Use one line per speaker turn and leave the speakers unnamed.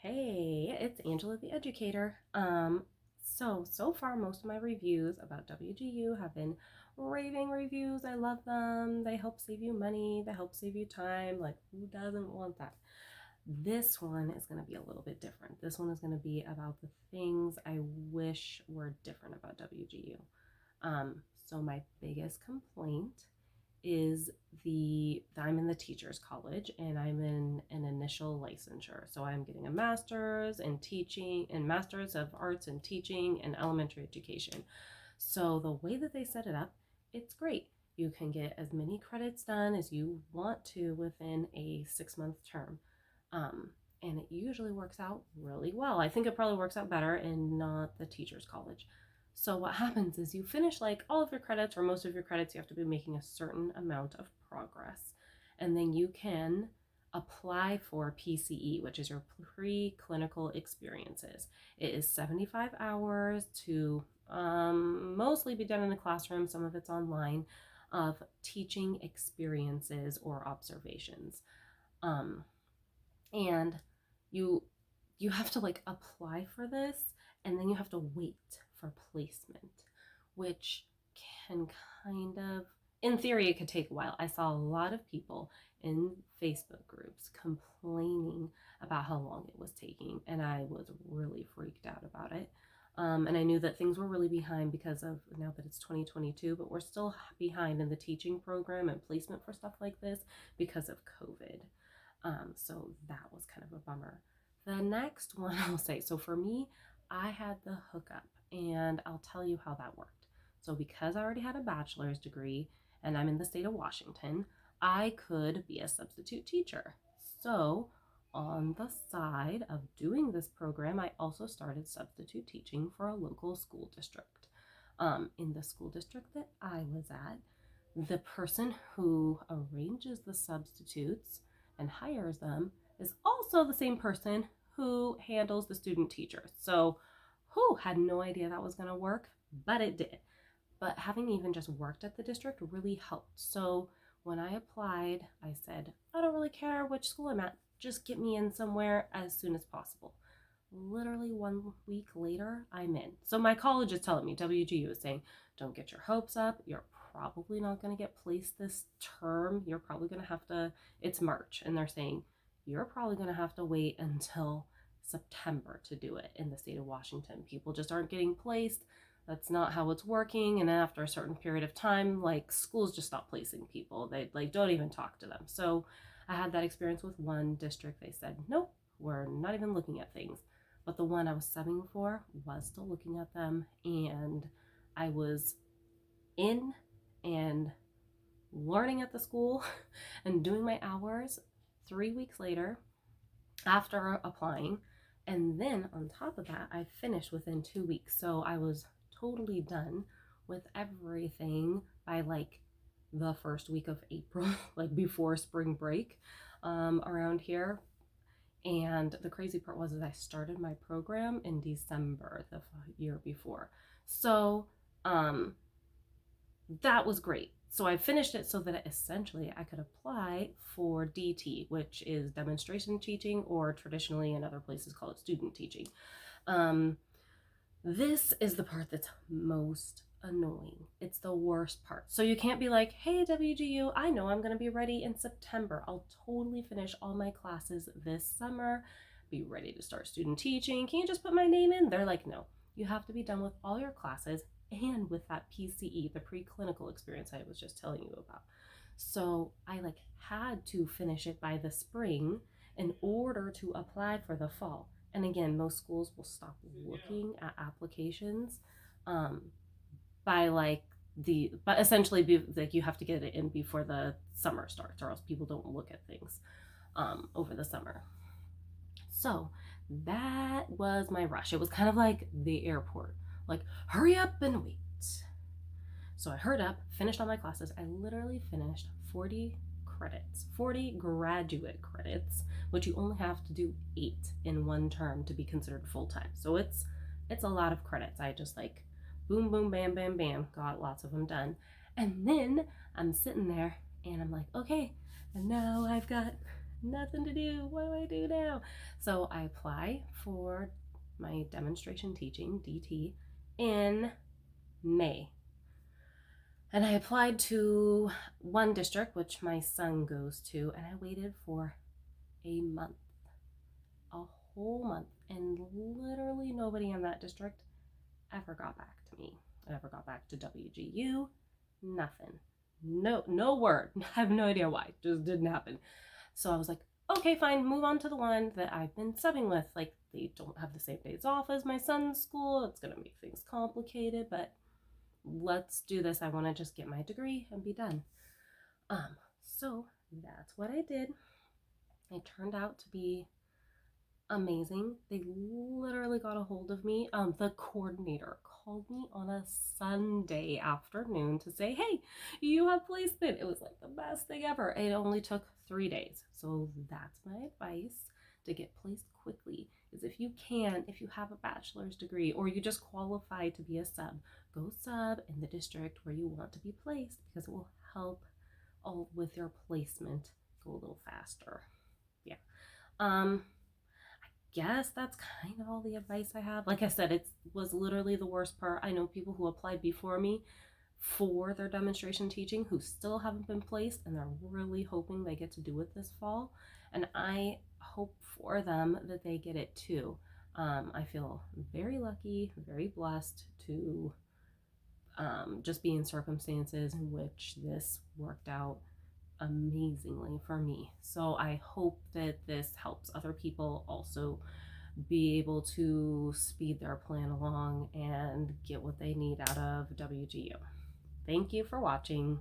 Hey, it's Angela the Educator. So far most of my reviews about WGU have been raving reviews. I love them. They help save you money, they help save you time. Like, who doesn't want that? This one is going to be a little bit different. This one is going to be about the things I wish were different about WGU. So my biggest complaint is I'm in the teachers college and I'm in an initial licensure. So I'm getting a master's in teaching and master's of arts in teaching and elementary education. So the way that they set it up, it's great. You can get as many credits done as you want to within a 6-month term. And it usually works out really well. I think it probably works out better in not the teachers college. So what happens is you finish like all of your credits or most of your credits, you have to be making a certain amount of progress. And then you can apply for PCE, which is your pre-clinical experiences. It is 75 hours to mostly be done in the classroom, some of it's online, of teaching experiences or observations. Um, and you you have to like apply for this and then you have to wait for placement, which can kind of, in theory, it could take a while. I saw a lot of people in Facebook groups complaining about how long it was taking, and I was really freaked out about it. And I knew that things were really behind because of now that it's 2022, but we're still behind in the teaching program and placement for stuff like this because of COVID. So that was kind of a bummer. The next one I'll say, so for me, I had the hookup, and I'll tell you how that worked. So because I already had a bachelor's degree and I'm in the state of Washington, I could be a substitute teacher. So on the side of doing this program, I also started substitute teaching for a local school district. In the school district that I was at, the person who arranges the substitutes and hires them is also the same person who handles the student teachers. So, who had no idea that was going to work, but it did. But having even just worked at the district really helped. So, when I applied, I said, I don't really care which school I'm at, just get me in somewhere as soon as possible. Literally 1 week later, I'm in. So my college is telling me, WGU is saying, don't get your hopes up. You're probably not going to get placed this term. You're probably going to have to, it's March, and they're saying, you're probably going to have to wait until September to do it in the state of Washington. People just aren't getting placed. That's not how it's working. And after a certain period of time, like schools just stop placing people. They like don't even talk to them. So I had that experience with one district. They said, nope, we're not even looking at things. But the one I was subbing for was still looking at them, and I was in and learning at the school and doing my hours 3 weeks later after applying. And then on top of that, I finished within 2 weeks. So I was totally done with everything by like the first week of April, like before spring break around here. And the crazy part was that I started my program in December the year before. So that was great. So I finished it so that essentially I could apply for DT, which is demonstration teaching, or traditionally in other places call it student teaching. This is the part that's most annoying. It's the worst part. So you can't be like, hey, WGU, I know I'm going to be ready in September. I'll totally finish all my classes this summer, be ready to start student teaching. Can you just put my name in? They're like, no, you have to be done with all your classes and with that PCE, the preclinical experience I was just telling you about. So I like had to finish it by the spring in order to apply for the fall. And again, most schools will stop looking at applications by like but essentially like you have to get it in before the summer starts, or else people don't look at things over the summer. So that was my rush. It was kind of like the airport, like hurry up and wait. So I hurried up, finished all my classes. I literally finished 40 credits, 40 graduate credits, which you only have to do 8 in one term to be considered full-time. So it's a lot of credits. I just like boom, boom, bam, bam, bam, got lots of them done. And then I'm sitting there and I'm like, okay, and now I've got Nothing to do. What do I do now? So I apply for my demonstration teaching, DT, in May. And I applied to one district, which my son goes to, and I waited for a month, a whole month. And literally nobody in that district ever got back to me. I never got back to WGU. Nothing. No word. I have no idea why. Just didn't happen. So I was like, okay, fine, move on to the one that I've been subbing with. Like, they don't have the same days off as my son's school. It's gonna make things complicated, but let's do this. I want to just get my degree and be done. So that's what I did. It turned out to be amazing. They literally got a hold of me. The coordinator called me on a Sunday afternoon to say, hey, you have placement. It was like the best thing ever. It only took 3 days. So that's my advice to get placed quickly is if you can, if you have a bachelor's degree or you just qualify to be a sub, go sub in the district where you want to be placed because it will help all with your placement go a little faster. Yeah. Guess that's kind of all the advice I have. Like I said, it was literally the worst part. I know people who applied before me for their demonstration teaching who still haven't been placed and they're really hoping they get to do it this fall. And I hope for them that they get it too. I feel very lucky, very blessed to just be in circumstances in which this worked out amazingly for me. So I hope that this helps other people also be able to speed their plan along and get what they need out of WGU. Thank you for watching.